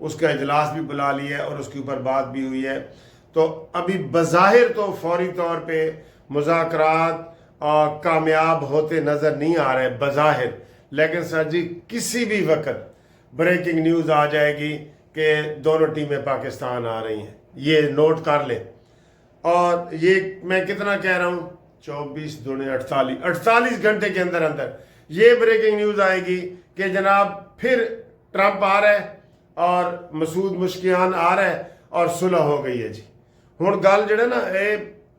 اس کا اجلاس بھی بلا لیا ہے اور اس کے اوپر بات بھی ہوئی ہے. تو ابھی بظاہر تو فوری طور پہ مذاکرات کامیاب ہوتے نظر نہیں آ رہے بظاہر، لیکن سر جی کسی بھی وقت بریکنگ نیوز آ جائے گی کہ دونوں ٹیمیں پاکستان آ رہی ہیں، یہ نوٹ کر لیں. اور یہ میں کتنا کہہ رہا ہوں، 24 دونے 48 گھنٹے کے اندر اندر یہ بریکنگ نیوز آئے گی کہ جناب پھر ٹرمپ آ رہا ہے اور مسعود مشکیان آ رہا ہے اور صلح ہو گئی ہے. جی ہوں گل جڑے نا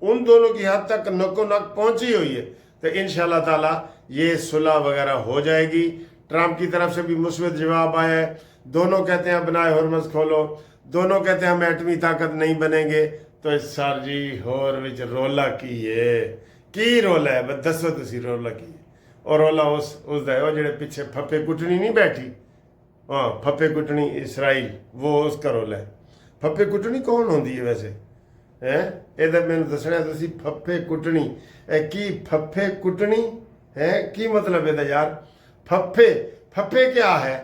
ان دونوں کی حد تک نک و نک پہنچی ہوئی ہے، تو انشاءاللہ تعالی یہ صلح وغیرہ ہو جائے گی. ٹرمپ کی طرف سے بھی مثبت جواب آیا ہے، دونوں کہتے ہیں بنائے ہرمز کھولو، دونوں کہتے ہیں ہم ایٹمی طاقت نہیں بنیں گے. تو سر جی ہور وچ رولا کی رولا ہے، بس دسو تسی رولا کی ہے. اور رولا اس دا ہے وہ جڑے پیچھے پھپے کٹنی نہیں بیٹھی، ہاں پھپے کٹنی اسرائیل، وہ اس کا رولا ہے. پھپے کٹنی کون ہوندی ہے ویسے؟ یہ تو میں دسنا تسی پھپے کٹنی کی پھپے کٹنی ہے کی مطلب ہے یار؟ پھپے کیا ہے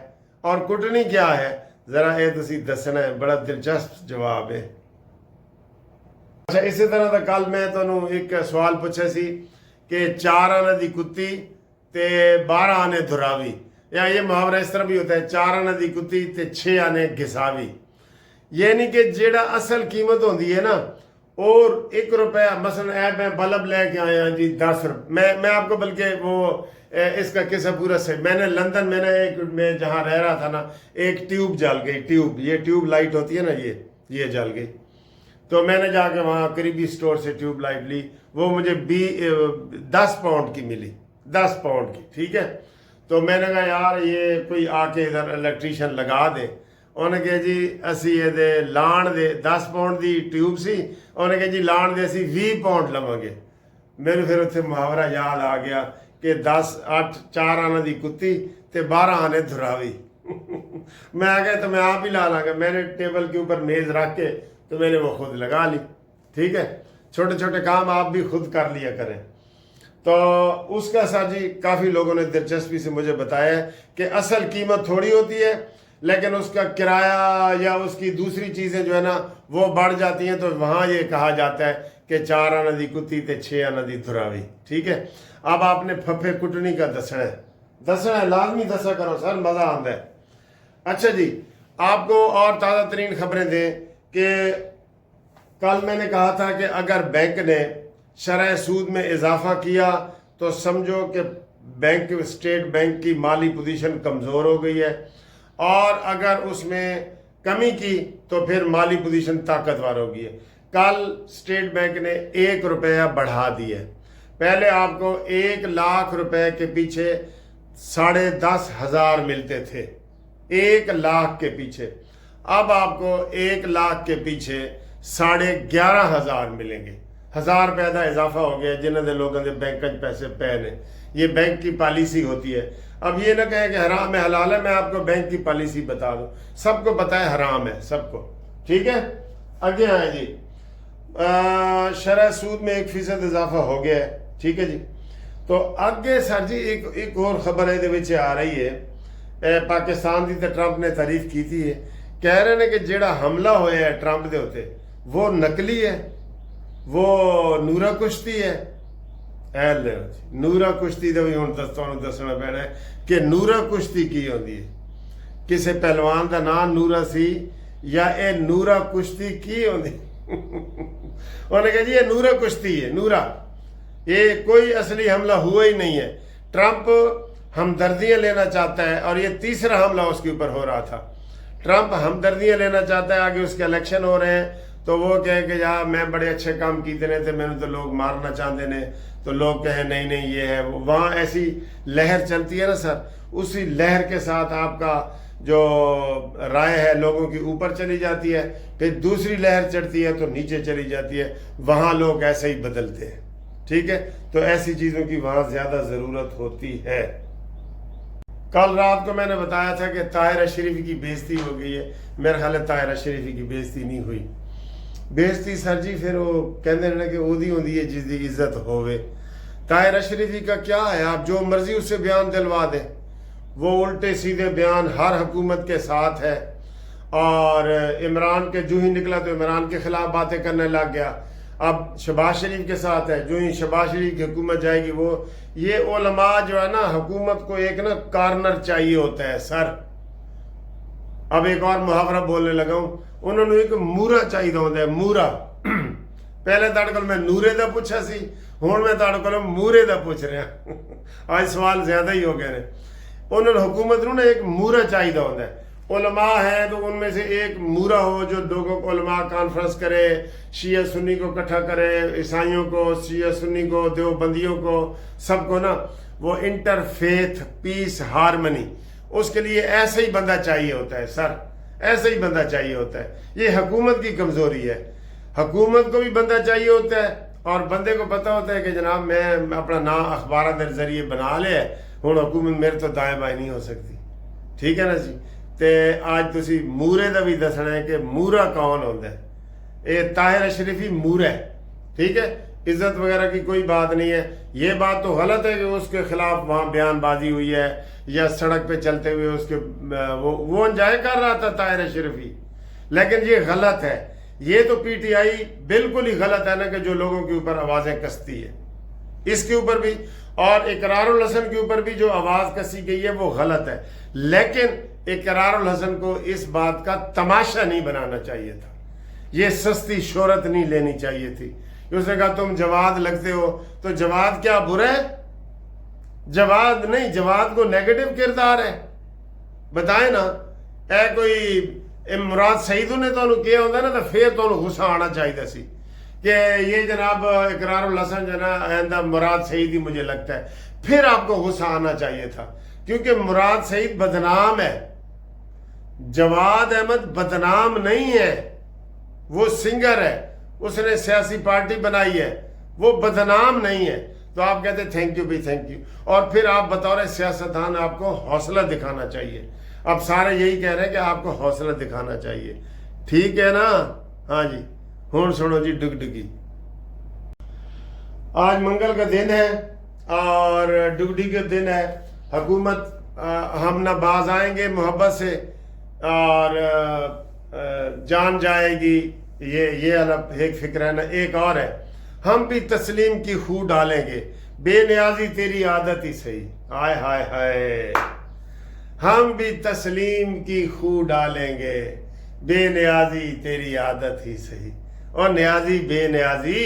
اور کٹنی کیا ہے؟ ذرا یہ تسی دسنا ہے، بڑا دلچسپ جواب ہے. اچھا اسی طرح دا کل میں تمہیں ایک سوال پوچھا سی کہ 4 آنے دی کتی تے 12 آنے دھراوی، یا یہ محاورہ اس طرح بھی ہوتا ہے 4 آنے دی کتی تے 6 آنے گھساوی. یعنی کہ جیڑا اصل قیمت ہوندی ہے نا، اور 1 روپے مثلا میں بلب لے کے آیا جی 10 روپے، میں آپ کو بلکہ وہ اس کا قصہ پورا سے میں نے لندن میں جہاں رہ رہا تھا نا، ایک ٹیوب جل گئی، یہ ٹیوب لائٹ ہوتی ہے نا، یہ جل گئی. تو میں نے جا کے وہاں قریبی سٹور سے ٹیوب لائٹ لی، وہ مجھے 10 پاؤنڈ کی ملی، 10 پاؤنڈ کی، ٹھیک ہے. تو میں نے کہا یار یہ کوئی آ کے ادھر الیکٹریشین لگا دے. انہوں نے کہا جی اسی یہ لان دے 10 پاؤنڈ دی ٹیوب سی، انہوں نے کہا جی لان دے اسی 20 پاؤنڈ لواں گے. میرے پھر اتنے محاورہ یاد آ گیا کہ 4 آنے دی کتی تے 12 آنے دھراوی. میں آ گیا تو میں آپ ہی لا لاں گا. میں نے ٹیبل کے اوپر میز رکھ کے تو میں نے وہ خود لگا لی. ٹھیک ہے، چھوٹے چھوٹے کام آپ بھی خود کر لیا کریں. تو اس کا ساتھ جی کافی لوگوں نے دلچسپی سے مجھے بتایا ہے کہ اصل قیمت تھوڑی ہوتی ہے، لیکن اس کا کرایہ یا اس کی دوسری چیزیں جو ہے نا وہ بڑھ جاتی ہیں. تو وہاں یہ کہا جاتا ہے کہ 4 آنے دی کتی تے 6 آنے دی دھراوی. ٹھیک ہے، اب آپ نے پھپھے کٹنی کا دسنا ہے، لازمی دسا کرو سر، مزہ آتا ہے. اچھا جی، آپ کو اور تازہ ترین خبریں دیں کہ کل میں نے کہا تھا کہ اگر بینک نے شرح سود میں اضافہ کیا تو سمجھو کہ اسٹیٹ بینک کی مالی پوزیشن کمزور ہو گئی ہے، اور اگر اس میں کمی کی تو پھر مالی پوزیشن طاقتور ہو گئی ہے. کل اسٹیٹ بینک نے 1 روپیہ بڑھا دیا ہے. پہلے آپ کو 1 لاکھ روپے کے پیچھے 10,500 ملتے تھے، 1 لاکھ کے پیچھے. اب آپ کو 1 لاکھ کے پیچھے 11,500 ملیں گے. 1000 روپے کا اضافہ ہو گیا جنہوں نے لوگوں نے بینک پیسے پے نے. یہ بینک کی پالیسی ہوتی ہے. اب یہ نہ کہیں کہ حرام ہے حلال ہے، میں آپ کو بینک کی پالیسی بتا دوں. سب کو پتہ ہے حرام ہے، سب کو. ٹھیک ہے، آگے آئیں جی. شرح سود میں 1% اضافہ ہو گیا ہے. ٹھیک ہے جی. تو آگے سر جی ایک اور خبر ہے آ رہی ہے. پاکستان کی تو ٹرمپ نے تعریف کی تھی، کہہ رہے ہیں کہ جیڑا حملہ ہوا ہے ٹرمپ دے ہوتے وہ نقلی ہے، وہ نورا کشتی ہے. نورا کشتی کا بھی ہوں دسنا پینا ہے کہ نورا کشتی کی ہوتی ہے. کسی پہلوان کا نام نورا سی یا اے نورا کشتی کی ہوتی؟ انہوں نے کہا جی یہ نورا کشتی ہے. نورا یہ کوئی اصلی حملہ ہوا ہی نہیں ہے. ٹرمپ ہمدردیاں لینا چاہتا ہے، اور یہ تیسرا حملہ اس کے اوپر ہو رہا تھا. ٹرمپ ہمدردیاں لینا چاہتا ہے، آگے اس کے الیکشن ہو رہے ہیں تو وہ کہے کہ یار میں بڑے اچھے کام کیتے نے تھے، میں نے تو لوگ مارنا چاہتے نے، تو لوگ کہیں نہیں یہ ہے. وہاں ایسی لہر چلتی ہے نا سر، اسی لہر کے ساتھ آپ کا جو رائے ہے لوگوں کی اوپر چلی جاتی ہے، پھر دوسری لہر چڑھتی ہے تو نیچے چلی جاتی ہے. وہاں لوگ ایسے ہی بدلتے ہیں. ٹھیک ہے، تو ایسی چیزوں کی وہاں زیادہ ضرورت ہوتی ہے. کل رات کو میں نے بتایا تھا کہ طاہرہ شریفی کی بےزتی ہو گئی ہے. میرا خیال ہے طاہرہ شریفی کی بےزتی نہیں ہوئی. بےزتی سر جی پھر وہ کہتے ہیں کہ وہ ہوندی ہے جس کی عزت ہوئے. طاہرہ شریفی کا کیا ہے، آپ جو مرضی اس سے بیان دلوا دیں، وہ الٹے سیدھے بیان ہر حکومت کے ساتھ ہے. اور عمران کے جو ہی نکلا تو عمران کے خلاف باتیں کرنے لگ گیا. اب شہباز شریف کے ساتھ ہے, جو ہی شہباز شریف کی حکومت جائے گی وہ یہ علماء جو ہے نا حکومت کو ایک نا کارنر چاہیے ہوتا ہے سر. اب ایک اور محاورہ بولنے لگا ہوں, انہوں نے ایک مورا چاہیے ہوتا ہے, مورا. پہلے تاڑے کل میں نورے دا پوچھا سی, ہون میں تاڑے کل مورے دا پوچھ رہے ہیں. آج سوال زیادہ ہی ہو گئے ہیں. انہوں نے حکومت نے ایک مورا چاہیے ہوتا ہے. علماء ہیں تو ان میں سے ایک مورا ہو جو لوگوں کو علماء کانفرنس کرے, شیعہ سنی کو اکٹھا کرے, عیسائیوں کو, شیعہ سنی کو, دیوبندیوں کو, سب کو نا وہ انٹرفیتھ پیس ہارمنی, اس کے لیے ایسا ہی بندہ چاہیے ہوتا ہے سر, ایسا ہی بندہ چاہیے ہوتا ہے. یہ حکومت کی کمزوری ہے. حکومت کو بھی بندہ چاہیے ہوتا ہے اور بندے کو پتہ ہوتا ہے کہ جناب میں اپنا نام اخبارات کے ذریعے بنا لیا ہے, ہوں حکومت میرے تو دائیں بائیں نہیں ہو سکتی. ٹھیک ہے نا جی. تے آج تسی مورے دا بھی دسنا ہے کہ مورا کون ہوتا ہے. یہ طاہر اشرفی مورا ہے. ٹھیک ہے, عزت وغیرہ کی کوئی بات نہیں ہے. یہ بات تو غلط ہے کہ اس کے خلاف وہاں بیان بازی ہوئی ہے یا سڑک پہ چلتے ہوئے اس کے وہ انجوائے کر رہا تھا طاہر اشرفی, لیکن یہ غلط ہے. یہ تو پی ٹی آئی بالکل ہی غلط ہے نا کہ جو لوگوں کے اوپر آوازیں کستی ہے. اس کے اوپر بھی اور اقرار الحسن کے اوپر بھی جو آواز کسی گئی ہے وہ غلط ہے, لیکن اقرار الحسن کو اس بات کا تماشا نہیں بنانا چاہیے تھا. یہ سستی شہرت نہیں لینی چاہیے تھی. اس نے کہا تم جواد لگتے ہو تو جواد کیا برا ہے؟ جواد نہیں, جواد کو نیگیٹو کردار ہے. بتائیں نا, اے کوئی مراد سعید نے تو انہوں کیا ہوتا نا تو پھر تو انہوں غصہ آنا چاہیے سی کہ یہ جناب اقرار الحسن آئندہ مراد سعید ہی مجھے لگتا ہے. پھر آپ کو غصہ آنا چاہیے تھا کیونکہ مراد سعید بدنام ہے. جواد احمد بدنام نہیں ہے, وہ سنگر ہے, اس نے سیاسی پارٹی بنائی ہے, وہ بدنام نہیں ہے. تو آپ کہتے ہیں تھینک یو بھی تھینک یو, اور پھر آپ بطور سیاستدان آپ کو حوصلہ دکھانا چاہیے. اب سارے یہی کہہ رہے ہیں کہ آپ کو حوصلہ دکھانا چاہیے. ٹھیک ہے نا. ہاں جی, ہون سنو جی ڈگڈگی. آج منگل کا دن ہے اور ڈگڈی کا دن ہے. حکومت ہم نہ باز آئیں گے محبت سے اور جان جائے گی, یہ الگ ایک فکر ہے نا. ایک اور ہے, ہم بھی تسلیم کی خو ڈالیں گے, بے نیازی تیری عادت ہی صحیح. ہائے ہائے ہائے, ہم بھی تسلیم کی خو ڈالیں گے, بے نیازی تیری عادت ہی صحیح. اور نیازی بے نیازی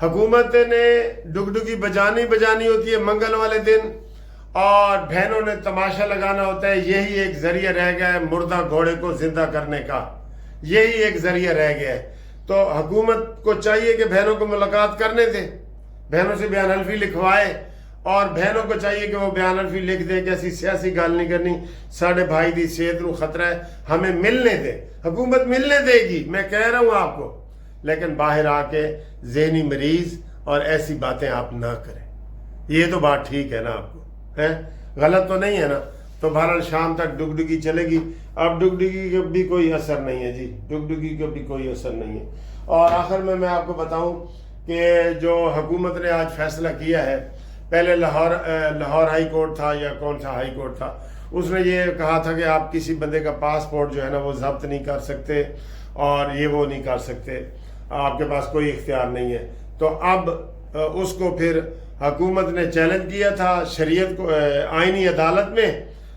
حکومت نے ڈگڈگی بجانی ہوتی ہے منگل والے دن, اور بہنوں نے تماشا لگانا ہوتا ہے. یہی ایک ذریعہ رہ گیا ہے مردہ گھوڑے کو زندہ کرنے کا, یہی ایک ذریعہ رہ گیا ہے. تو حکومت کو چاہیے کہ بہنوں کو ملاقات کرنے دے, بہنوں سے بیان حلفی لکھوائے, اور بہنوں کو چاہیے کہ وہ بیان حلفی لکھ دیں کہ ایسی سیاسی گل نہیں کرنی, ساڑھے بھائی دی صحت نو خطرہ ہے, ہمیں ملنے دے. حکومت ملنے دے گی, میں کہہ رہا ہوں آپ کو, لیکن باہر آ کے ذہنی مریض اور ایسی باتیں آپ نہ کریں. یہ تو بات ٹھیک ہے نا آپ کو, ہے غلط تو نہیں ہے نا. تو بہرحال شام تک ڈگڈگی چلے گی. اب ڈگڈگی کا بھی کوئی اثر نہیں ہے جی, ڈگڈگی کا بھی کوئی اثر نہیں ہے. اور آخر میں آپ کو بتاؤں کہ جو حکومت نے آج فیصلہ کیا ہے, پہلے لاہور ہائی کورٹ تھا یا کون سا ہائی کورٹ تھا, اس نے یہ کہا تھا کہ آپ کسی بندے کا پاسپورٹ جو ہے نا وہ ضبط نہیں کر سکتے اور یہ وہ نہیں کر سکتے, آپ کے پاس کوئی اختیار نہیں ہے. تو اب اس کو پھر حکومت نے چیلنج کیا تھا شریعت کو آئینی عدالت میں.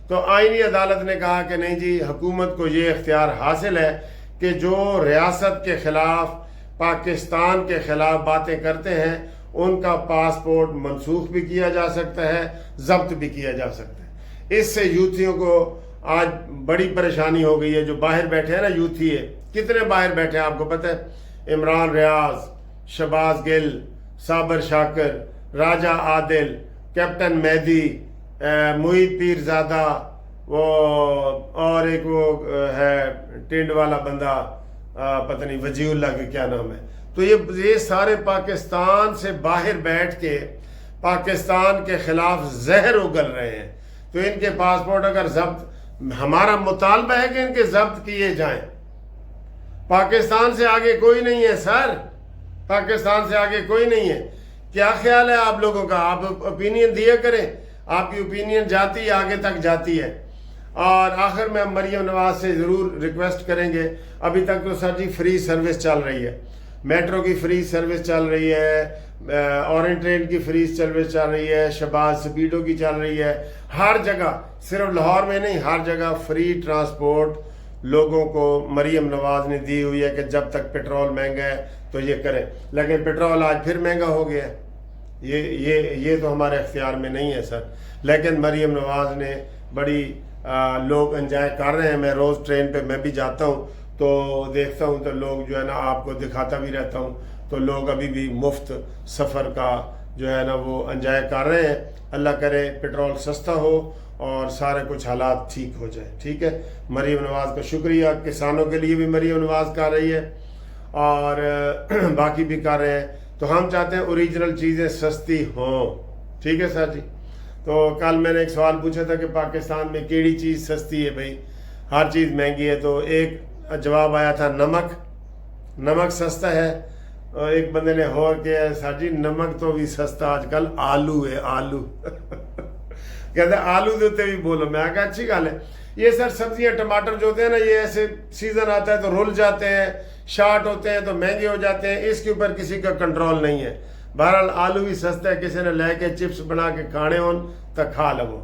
تو آئینی عدالت نے کہا کہ نہیں جی, حکومت کو یہ اختیار حاصل ہے کہ جو ریاست کے خلاف, پاکستان کے خلاف باتیں کرتے ہیں ان کا پاسپورٹ منسوخ بھی کیا جا سکتا ہے, ضبط بھی کیا جا سکتا ہے. اس سے یوتھیوں کو آج بڑی پریشانی ہو گئی ہے. جو باہر بیٹھے ہیں نا یوتھی ہے, کتنے باہر بیٹھے ہیں آپ کو پتہ ہے؟ عمران ریاض, شہباز گل, صابر شاکر, راجہ عادل, کیپٹن مہدی, معید پیرزادہ, وہ اور ایک وہ ہے ٹینڈ والا بندہ, پتہ نہیں وجیہ اللہ کے کیا نام ہے. تو یہ سارے پاکستان سے باہر بیٹھ کے پاکستان کے خلاف زہر اگل رہے ہیں. تو ان کے پاسپورٹ اگر ضبط, ہمارا مطالبہ ہے کہ ان کے ضبط کیے جائیں. پاکستان سے آگے کوئی نہیں ہے سر, پاکستان سے آگے کوئی نہیں ہے. کیا خیال ہے آپ لوگوں کا؟ آپ اوپینین دیا کریں, آپ کی اوپینین جاتی ہے, آگے تک جاتی ہے. اور آخر میں ہم مریم نواز سے ضرور ریکویسٹ کریں گے، ابھی تک تو سر جی فری سروس چل رہی ہے، میٹرو کی فری سروس چل رہی ہے، اورنج ٹرین کی فری سروس چل رہی ہے، شہباز سپیڈو کی چل رہی ہے، ہر جگہ، صرف لاہور میں نہیں، ہر جگہ فری ٹرانسپورٹ لوگوں کو مریم نواز نے دی ہوئی ہے کہ جب تک پیٹرول مہنگا ہے تو یہ کریں، لیکن پیٹرول آج پھر مہنگا ہو گیا ہے، یہ تو ہمارے اختیار میں نہیں ہے سر، لیکن مریم نواز نے بڑی لوگ انجوائے کر رہے ہیں، میں روز ٹرین پہ میں بھی جاتا ہوں تو دیکھتا ہوں تو لوگ جو ہے نا، آپ کو دکھاتا بھی رہتا ہوں، تو لوگ ابھی بھی مفت سفر کا جو ہے نا وہ انجوائے کر رہے ہیں۔ اللہ کرے پیٹرول سستا ہو اور سارے کچھ حالات ٹھیک ہو جائے، ٹھیک ہے۔ مریم نواز کا شکریہ، کسانوں کے لیے بھی مریم نواز کر رہی ہے اور باقی بھی کر رہے ہیں، تو ہم چاہتے ہیں اوریجنل چیزیں سستی ہوں، ٹھیک ہے سر جی۔ تو کل میں نے ایک سوال پوچھا تھا کہ پاکستان میں کیڑی چیز سستی ہے بھائی، ہر چیز مہنگی ہے، تو ایک جواب آیا تھا نمک سستا ہے، اور ایک بندے نے اور کیا ہے سر جی نمک تو بھی سستا آج کل آلو ہے، آلو کہتے ہیں آلو دیتے بھی بولو، میں کہا اچھی گل ہے۔ یہ سر سبزیاں ٹماٹر جو ہوتے ہیں نا، یہ ایسے سیزن آتا ہے تو رول جاتے ہیں، شارٹ ہوتے ہیں تو مہنگے ہو جاتے ہیں، اس کے اوپر کسی کا کنٹرول نہیں ہے۔ بہرحال آلو بھی سستا ہے، کسی نے لے کے چپس بنا کے کھانے ہون تو کھا لو۔